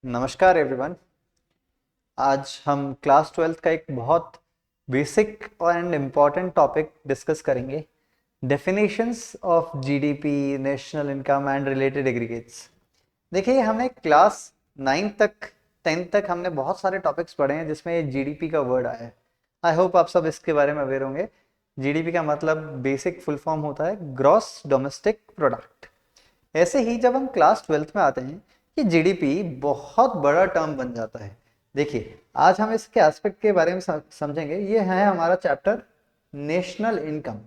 नमस्कार एवरीवन। आज हम क्लास ट्वेल्थ का एक बहुत बेसिक और एंड इम्पॉर्टेंट टॉपिक डिस्कस करेंगे। Definitions of GDP, national income and related aggregates. देखिए, हमने क्लास 9 तक 10 तक हमने बहुत सारे टॉपिक्स पढ़े हैं जिसमें जीडीपी का वर्ड आया है। आई होप आप सब इसके बारे में अवेयर होंगे। जीडीपी का मतलब बेसिक फुल फॉर्म होता है ग्रॉस डोमेस्टिक प्रोडक्ट। ऐसे ही जब हम क्लास 12th में आते हैं कि जीडीपी बहुत बड़ा टर्म बन जाता है। देखिए, आज हम इसके एस्पेक्ट के बारे में समझेंगे। ये है हमारा chapter national income.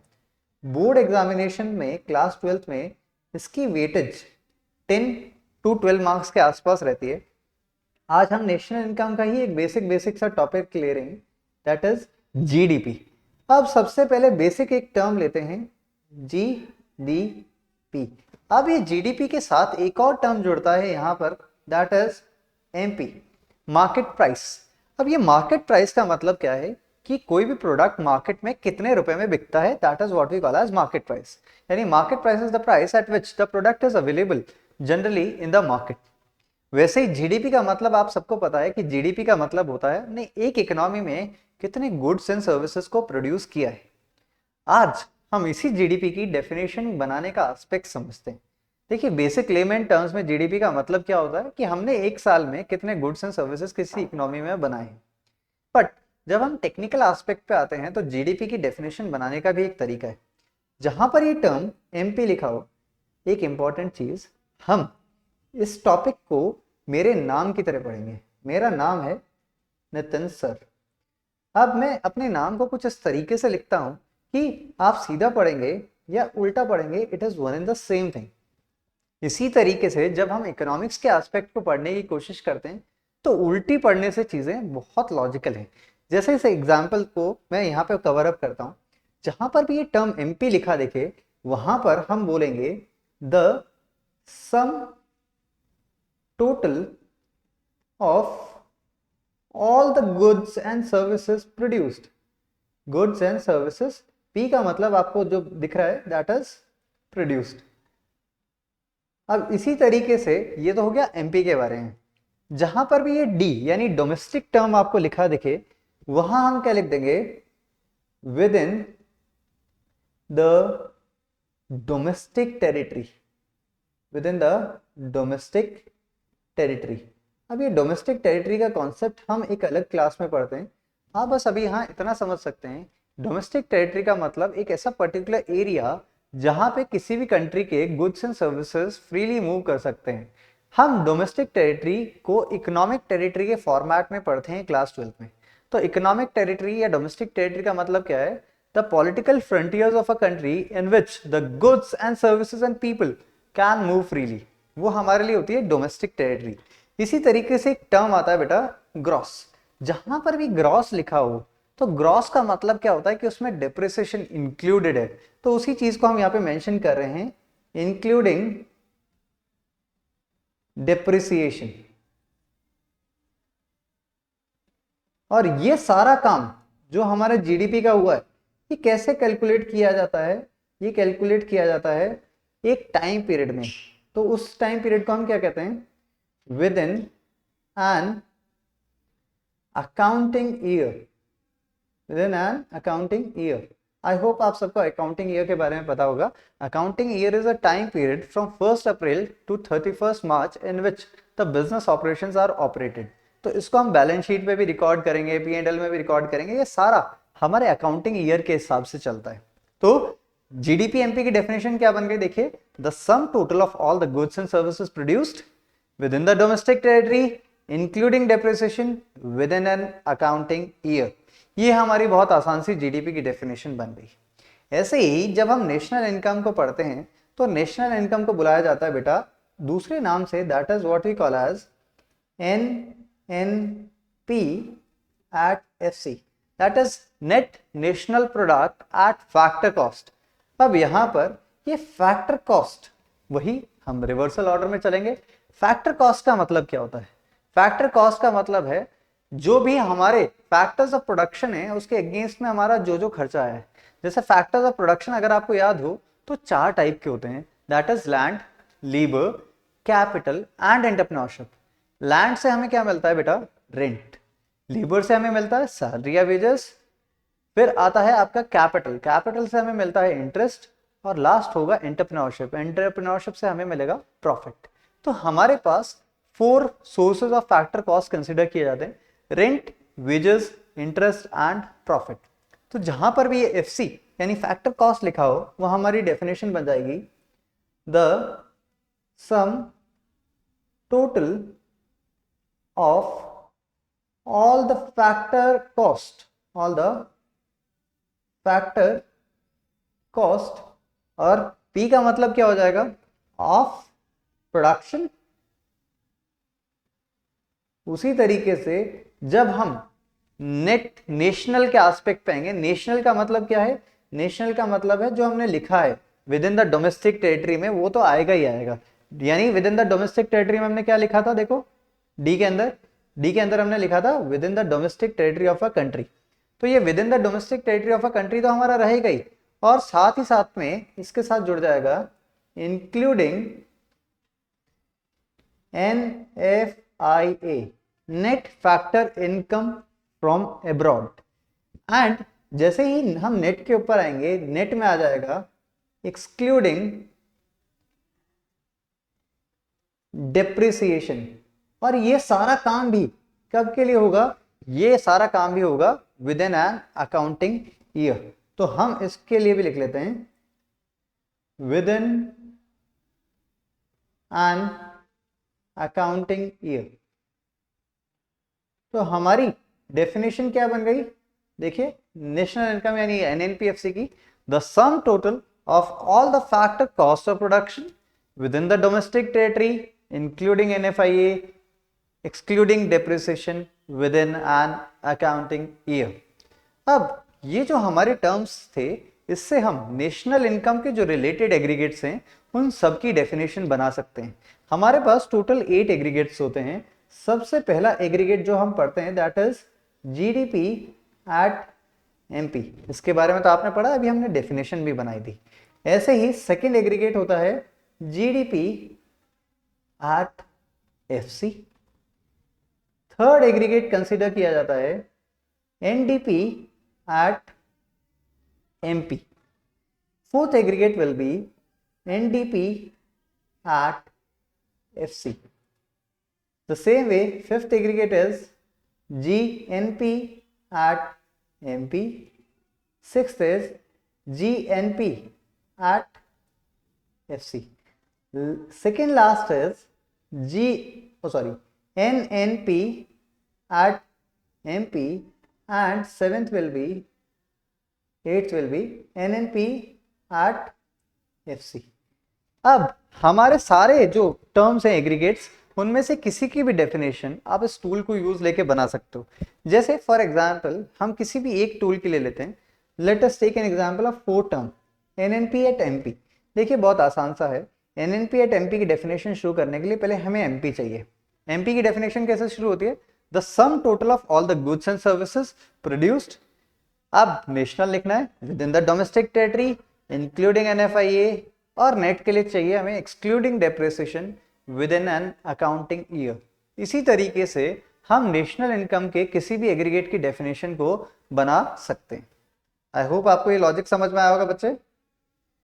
Board examination में क्लास 12th में इसकी वेटेज 10 to 12 मार्क्स के आसपास रहती है। आज हम नेशनल इनकम का ही एक बेसिक सा टॉपिक ले रहे हैं, दैट इज जीडीपी। अब सबसे पहले बेसिक एक टर्म लेते हैं, जीडीपी। अब ये जीडीपी के साथ एक और टर्म जुड़ता है यहाँ पर, that is MP, market price. अब ये मार्केट प्राइस का मतलब क्या है कि कोई भी प्रोडक्ट मार्केट में कितने रुपए में बिकता है, that is what we call as market price. यानी market price is the price at which the product is available generally in the market. वैसे ही जीडीपी का मतलब आप सबको पता है कि जीडीपी का मतलब होता है ने एक इकोनॉमी में कितने गुड्स एंड सर्विसेज को प्रोड्यूस किया है। आज हम इसी जीडीपी की डेफिनेशन बनाने का एस्पेक्ट समझते हैं। देखिए, बेसिक लेमन टर्म्स में जीडीपी का मतलब क्या होता है कि हमने एक साल में कितने गुड्स एंड सर्विसेज किसी इकोनॉमी में बनाए हैं। बट जब हम टेक्निकल एस्पेक्ट पे आते हैं तो जीडीपी की डेफिनेशन बनाने का भी एक तरीका है। जहां पर ये टर्म एमपी लिखा हो, एक इंपॉर्टेंट चीज, हम इस टॉपिक को मेरे नाम की तरह पढ़ेंगे। मेरा नाम है नितिन सर। अब मैं अपने नाम को कुछ इस तरीके से लिखता हूं कि आप सीधा पढ़ेंगे या उल्टा पढ़ेंगे, it is one in the same thing. इसी तरीके से जब हम इकोनॉमिक्स के एस्पेक्ट को पढ़ने की कोशिश करते हैं तो उल्टी पढ़ने से चीजें बहुत लॉजिकल हैं। जैसे इस एग्जाम्पल को मैं यहाँ पे कवर अप करता हूँ। जहां पर भी ये टर्म एमपी लिखा दिखे, वहां पर हम बोलेंगे the sum total of all the goods and services produced। goods and services, P का मतलब आपको जो दिख रहा है that is produced। अब इसी तरीके से ये तो हो गया एमपी के बारे में। जहां पर भी ये डी यानी डोमेस्टिक टर्म आपको लिखा दिखे, वहां हम क्या लिख देंगे, with in the domestic territory, with in the domestic territory. अब ये डोमेस्टिक टेरिटरी का कॉन्सेप्ट हम एक अलग क्लास में पढ़ते हैं। आप बस अभी यहाँ इतना समझ सकते हैं, डोमेस्टिक टेरिटरी का मतलब एक ऐसा पर्टिकुलर एरिया जहाँ पे किसी भी कंट्री के goods and services freely move कर सकते हैं। हम डोमेस्टिक टेरिटरी को इकोनॉमिक टेरिटरी के फॉर्मेट में पढ़ते हैं क्लास 12 में। तो इकोनॉमिक टेरिटरी या डोमेस्टिक टेरिटरी का मतलब क्या है, the political frontiers of a country in which the goods and services and people can move freely, वो हमारे लिए होती है डोमेस्टिक टेरिटरी। इसी तरीके से एक टर्म आता है बेटा, ग्रॉस। जहां पर भी ग्रॉस लिखा हो तो ग्रॉस का मतलब क्या होता है कि उसमें डेप्रिसिएशन इंक्लूडेड है। तो उसी चीज को हम यहाँ पे मेंशन कर रहे हैं, इंक्लूडिंग डेप्रिसिएशन। और ये सारा काम जो हमारे जीडीपी का हुआ है, ये कैसे कैलकुलेट किया जाता है, ये कैलकुलेट किया जाता है एक टाइम पीरियड में। तो उस टाइम पीरियड को हम क्या कहते हैं, within an accounting year, within an accounting year। I hope आप सबको अकाउंटिंग ईयर के बारे में पता होगा। Accounting year is a time period from 1 April to 31 March in which the business operations are operated. तो इसको हम बैलेंस शीट पे भी रिकॉर्ड करेंगे, P&L में भी रिकॉर्ड करेंगे। ये सारा हमारे अकाउंटिंग ईयर के हिसाब से चलता है। तो जीडीपी एमपी की डेफिनेशन क्या बन गई, देखिए, the sum total of all the goods and services produced within the domestic territory including depreciation within an accounting year। ये हमारी बहुत आसान सी जीडीपी की डेफिनेशन बन गई। ऐसे ही जब हम नेशनल इनकम को पढ़ते हैं तो नेशनल इनकम को बुलाया जाता है बेटा दूसरे नाम से, that is what we call as NNP at FC, that is net national product at factor cost. अब यहां पर ये फैक्टर कॉस्ट, वही हम रिवर्सल ऑर्डर में चलेंगे। फैक्टर कॉस्ट का मतलब क्या होता है, फैक्टर कॉस्ट का मतलब है जो भी हमारे फैक्टर्स ऑफ प्रोडक्शन है उसके अगेंस्ट में हमारा जो जो खर्चा है। जैसे फैक्टर्स ऑफ प्रोडक्शन अगर आपको याद हो तो 4 टाइप के होते हैं, that is land, labour, capital and entrepreneurship. Land से हमें क्या मिलता है बेटा, रेंट। लेबर से हमें मिलता है सैलरी या वेजेस। फिर आता है आपका कैपिटल, कैपिटल से हमें मिलता है इंटरेस्ट। और लास्ट होगा एंटरप्रेन्योरशिप, एंटरप्रेन्योरशिप से हमें मिलेगा प्रॉफिट। तो हमारे पास 4 sources of factor cost consider किए जाते हैं, rent, wages, interest and profit. तो जहां पर भी ये एफसी यानी फैक्टर कॉस्ट लिखा हो वह हमारी डेफिनेशन बन जाएगी the sum total of all the factor cost, all the factor cost, और P का मतलब क्या हो जाएगा, ऑफ प्रोडक्शन। उसी तरीके से जब हम नेट नेशनल के एस्पेक्ट पे आएंगे, नेशनल का मतलब क्या है, नेशनल का मतलब है जो हमने लिखा है with in the domestic territory में, वो तो आएगा ही आएगा। यानी with in the domestic territory में हमने क्या लिखा था, देखो डी के अंदर हमने लिखा था with in the domestic territory of a country. तो ये with in the domestic territory of a country तो हमारा रहेगा ही, और साथ ही साथ में इसके साथ जुड़ जाएगा including NFIA, net factor income from abroad. And जैसे ही हम नेट के ऊपर आएंगे, नेट में आ जाएगा एक्सक्लूडिंग डेप्रिसिएशन। और ये सारा काम भी कब के लिए होगा, ये सारा काम भी होगा with in an accounting year. तो हम इसके लिए भी लिख लेते हैं with in an accounting year. तो हमारी डेफिनेशन क्या बन गई, देखिए नेशनल इनकम यानी एनएनपीएफसी की, the sum total of all the factor cost of production with in the domestic territory including NFIA excluding depreciation with in an accounting year. अब ये जो हमारे टर्म्स थे, इससे हम नेशनल इनकम के जो रिलेटेड एग्रीगेट्स हैं उन सब की डेफिनेशन बना सकते हैं। हमारे पास टोटल 8 एग्रीगेट्स होते हैं। सबसे पहला एग्रीगेट जो हम पढ़ते हैं that is GDP at MP. इसके बारे में तो आपने पढ़ा, अभी हमने डेफिनेशन भी बनाई थी। ऐसे ही सेकंड एग्रीगेट होता है GDP at FC. Third aggregate consider किया जाता है NDP at MP. Fourth aggregate will be NDP at FC. The same way, fifth aggregate is GNP at MP. Sixth is GNP at FC. Second last is NNP at MP, and eighth will be NNP at FC. अब हमारे सारे जो terms हैं aggregates, उनमें से किसी की भी डेफिनेशन आप इस टूल को यूज लेके बना सकते हो। जैसे फॉर एग्जांपल हम किसी भी एक टूल के लिए लेते हैं, let us take an example of 4 term NNP at MP. देखिए बहुत आसान सा है। एनएनपी एट एमपी की डेफिनेशन शुरू करने के लिए पहले हमें एमपी चाहिए। एमपी की डेफिनेशन कैसे शुरू होती है, the sum total of all the goods and services produced. अब नेशनल लिखना है with in the domestic territory including NFIA, और नेट के लिए चाहिए हमें excluding depreciation with in an accounting year. इसी तरीके से हम नेशनल इनकम के किसी भी एग्रीगेट की डेफिनेशन को बना सकते हैं। आई होप आपको ये लॉजिक समझ में आया होगा बच्चे।